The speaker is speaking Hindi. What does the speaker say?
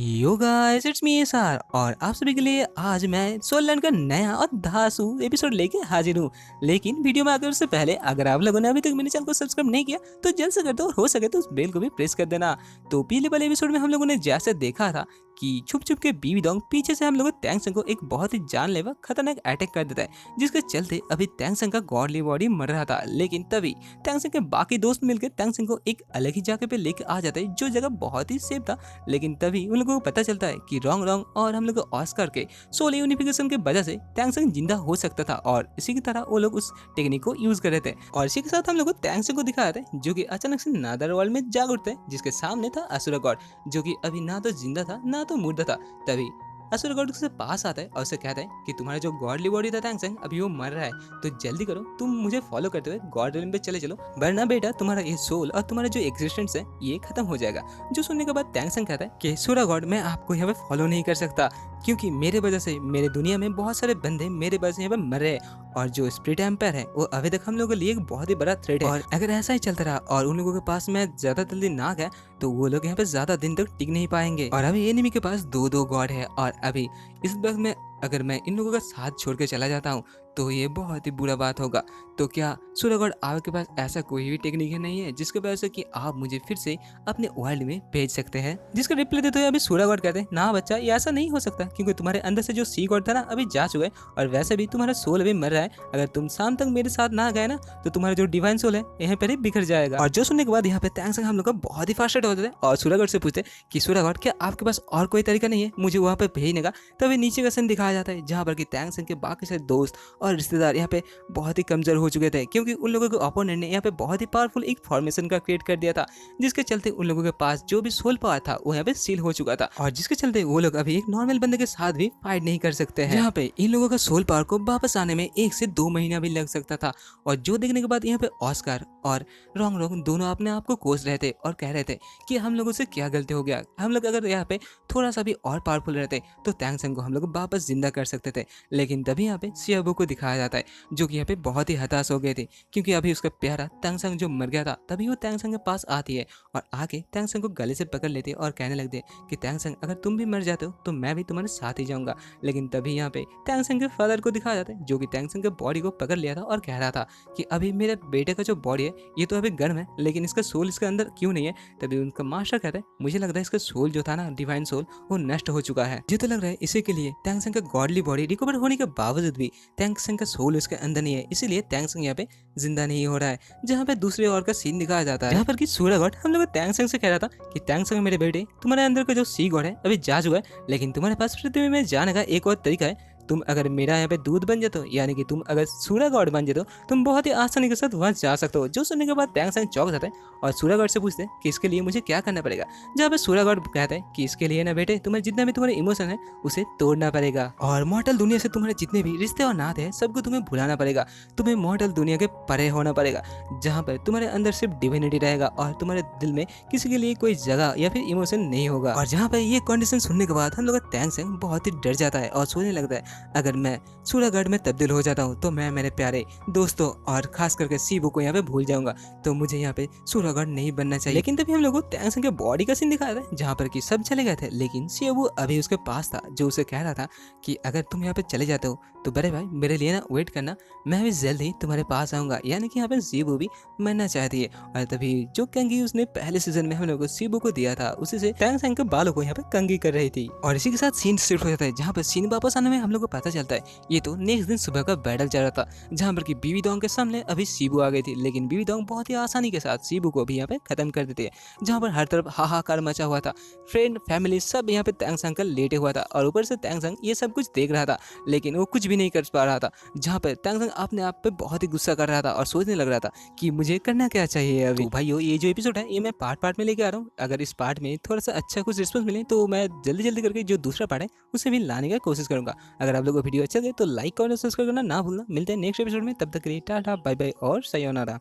Yo guys it's me SR और आप सभी के लिए आज मैं सोल लैंड का नया और धांसू एपिसोड लेके हाजिर हूँ। लेकिन वीडियो में आगे उससे पहले अगर आप लोगों ने अभी तक मेरे चैनल को सब्सक्राइब नहीं किया तो जल्द से कर दो और हो सके तो उस बेल को भी प्रेस कर देना। तो पिछले वाले एपिसोड में हम लोगों ने जैसे देखा था कि छुप छुप के बीवी डोंग पीछे से हम लोग टैंगसंग को एक बहुत ही जानलेवा खतरनाक अटैक कर देता है, जिसके चलते अभी टैंगसंग का गॉडली बॉडी मर रहा था। लेकिन तभी टैंगसंग के बाकी दोस्त मिलकर टैंगसंग को एक अलग ही जगह पे लेके आ जाते हैं, जो जगह बहुत ही सेफ था। लेकिन तभी उन लोगों को पता चलता है कि रॉन्ग रॉन्ग और हम लोग ऑस्कर के सोल यूनिफिकेशन के वजह से टैंगसंग जिंदा हो सकता था और इसी की तरह वो लोग उस टेक्निक को यूज कर रहे थे। और इसी के साथ हम लोग टैंगसंग को दिखा रहे थे जो कि अचानक से नादर वर्ल्ड में जाग उठते हैं, जिसके सामने था असुर गॉड, जो कि अभी ना तो जिंदा था ना तो मुर्दा था। तभी असुर गॉड उसके पास आता है और उसे कहता है कि तुम्हारा जो गॉडली बॉडी था टैंगसंग अभी वो मर रहा है, तो जल्दी करो, तुम मुझे फॉलो करते हुए गॉड रियल्म पे चले चलो, वरना बेटा तुम्हारा ये सोल और तुम्हारा जो एग्जिस्टेंस है ये खत्म हो जाएगा। जो सुनने के बाद टैंगसंग कहता है कि सुरा गॉड मैं आपको यहाँ पे फॉलो नहीं कर सकता, क्योंकि मेरे वजह से मेरे दुनिया में बहुत सारे बंदे मेरे वजह से यहाँ पे मर रहे हैं और जो स्प्रिट एम्पायर है वो अभी तक हम लोगों के लिए एक बहुत ही बड़ा थ्रेट है। और अगर ऐसा ही चलता रहा और उन लोगों के पास मैं ज्यादा जल्दी ना गया तो वो लोग यहाँ पे ज्यादा दिन तक टिक नहीं पाएंगे। और अभी एनिमी के पास दो गॉड है और अभी इस वक्त में अगर मैं इन लोगों का साथ छोड़ के चला जाता हूँ तो ये बहुत ही बुरा बात होगा। तो क्या सूर्य गॉड आपके पास ऐसा कोई भी टेक्निक नहीं है जिसके वजह से कि आप मुझे फिर से अपने वर्ल्ड में भेज सकते हैं? जिसका रिप्लाई देते हुए अभी सूर्य गॉड कहते हैं ना बच्चा, ये ऐसा नहीं हो सकता, क्योंकि तुम्हारे अंदर से जो सी गॉड था ना अभी जा चुका है और वैसे भी तुम्हारा सोल अभी मर रहा है। अगर तुम शाम तक मेरे साथ ना गए ना तो तुम्हारा जो डिवाइन सोल है यहाँ पर ही बिखर जाएगा। और जो सुनने के बाद यहाँ पे टैंगसंग हम लोग का बहुत ही फास्टेड होते थे और सूर्य गॉड से पूछते कि सूर्य गॉड क्या आपके पास और कोई तरीका नहीं है मुझे वहाँ पे भेजने का? तभी नीचे का सीन दिखाया जाता है जहाँ पर कि टैंगसंग के बाकी सारे दोस्त और रिश्तेदार यहाँ पे बहुत ही कमजोर हो चुके थे, क्योंकि उन लोगों के ओपोनेंट ने यहाँ पे बहुत ही पावरफुल एक फॉर्मेशन का क्रिएट कर दिया था, जिसके चलते उन लोगों के पास जो भी सोल पावर था वो यहाँ पे सील हो चुका था और जिसके चलते वो लोग अभी एक नॉर्मल बंदे के साथ भी फाइट नहीं कर सकते हैं। यहाँ पे इन लोगों का सोल पावर को वापस आने में 1 से 2 महीना भी लग सकता था। और जो देखने के बाद यहाँ पे ऑस्कर और रॉन्ग रॉन्ग दोनों अपने आप को कोस रहे थे और कह रहे थे कि हम लोगों से क्या गलती हो गया, हम लोग अगर यहाँ पे थोड़ा सा भी और पावरफुल रहते तो टैंगसंग को हम लोग वापस जिंदा कर सकते थे। लेकिन तभी यहाँ पे सियाबू को दिखाया जाता है जो कि यहाँ पे बहुत ही हताश हो गए थे, क्योंकि अभी उसका प्यारा टैंगसंग जो मर गया था। तभी वो टैंगसंग के पास आती है और आके टैंगसंग को गले से पकड़ लेती है और कहने लगती है कि टैंगसंग अगर तुम भी मर जाते हो तो मैं भी तुम्हारे साथ ही जाऊंगा। लेकिन तभी यहाँ पे टैंगसंग के फादर को दिखाया जाता है जो कि टैंगसंग के बॉडी को पकड़ लिया था और कह रहा था कि अभी मेरे बेटे का जो बॉडी है ये तो अभी गर्म है, लेकिन इसका सोल इसके अंदर क्यों नहीं है? तभी उनका मास्टर कहता है मुझे लगता है इसका सोल जो था ना, डिवाइन सोल, वो नष्ट हो चुका है। मुझे तो लग रहा है इसी के लिए टैंगसंग का गॉडली बॉडी रिकवर होने के बावजूद भी टैंगसंग का सोल उसके अंदर नहीं है, इसीलिए टैंगसंग यहाँ पे जिंदा नहीं हो रहा है। जहाँ पे दूसरे और का सीन दिखाया जाता है जहाँ पर कि सूर्य गॉड हम लोग टैंगसंग से कह रहा था कि टैंगसंग मेरे बेटे, तुम्हारे अंदर का जो सी गॉड है अभी जा चुका है, लेकिन तुम्हारे पास पृथ्वी में जाने का एक और तरीका है। तुम अगर मेरा यहाँ पे दूध बन जाते हो, यानी कि तुम अगर सूर्य गॉड बन जाते हो, तुम बहुत ही आसानी के साथ वहाँ जा सकते हो। जो सुनने के बाद टैंगसंग चौंक जाता है और सूर्य गॉड से पूछते हैं कि इसके लिए मुझे क्या करना पड़ेगा? जहाँ पे सूर्य गॉड कहते हैं कि इसके लिए ना बेटे, तुम्हें जितना भी तुम्हारे इमोशन है उसे तोड़ना पड़ेगा और मॉर्टल दुनिया से तुम्हारे जितने भी रिश्ते और नाते हैं सबको तुम्हें भुलाना पड़ेगा। तुम्हें मॉर्टल दुनिया के परे होना पड़ेगा, जहाँ पर तुम्हारे अंदर सिर्फ डिविनिटी रहेगा और तुम्हारे दिल में किसी के लिए कोई जगह या फिर इमोशन नहीं होगा। और जहाँ पर ये कंडीशन सुनने के बाद हम लोग का टैंगसंग बहुत ही डर जाता है और सोचने लगता है अगर मैं सूर्य गॉड में तब्दील हो जाता हूँ तो मैं मेरे प्यारे दोस्तों और खास करके सीबू को यहाँ पे भूल जाऊंगा, तो मुझे यहाँ पे सूर्य गॉड नहीं बनना चाहिए। लेकिन तभी हम लोग को टैंगसंग के बॉडी का सीन दिखाया था जहाँ पर कि सब चले गए थे, लेकिन सीबू अभी उसके पास था जो उसे कह रहा था कि अगर तुम यहाँ पे चले जाते हो तो बड़े भाई मेरे लिए ना वेट करना, मैं भी जल्द ही तुम्हारे पास आऊंगा। यानी कि यहाँ पे सीबू भी मरना चाहती है। और तभी जो कंगी उसने पहले सीजन में हम लोग को सीबू को दिया था उसी से टैंगसंग के बालों को यहाँ पे कंगी कर रही थी। और इसी के साथ सीन शिफ्ट हो जाता है जहाँ पर सीन वापस आने में हम लोग को पता चलता है ये तो नेक्स्ट दिन सुबह का बैटल चल रहा था, जहाँ पर कि बीवी डोंग के सामने अभी सीबू आ गई थी। लेकिन बीवी डोंग बहुत ही आसानी के साथ सीबू को भी यहाँ पे खत्म कर देती है, जहाँ पर हर तरफ हाहाकार मचा हुआ था। फ्रेंड फैमिली सब यहाँ पे टैंगसंग का लेटे हुआ था और ऊपर से टैंगसंग ये सब कुछ देख रहा था, लेकिन वो कुछ भी नहीं कर पा रहा था। जहाँ पर टैंगसंग अपने आप पे बहुत ही गुस्सा कर रहा था और सोचने लग रहा था कि मुझे करना क्या चाहिए अभी। तो भाइयों ये जो एपिसोड है ये मैं पार्ट में लेके आ रहा हूँ। अगर इस पार्ट में थोड़ा सा अच्छा कुछ रिस्पॉन्स मिले तो मैं जल्दी करके जो दूसरा पार्ट है उसे भी लाने का कोशिश करूंगा। अगर आप लोगों को वीडियो अच्छा लगे तो लाइक और सब्सक्राइब करना ना भूलना। मिलते हैं नेक्स्ट एपिसोड में, तब तक के लिए टाटा बाय बाय और सयोनारा।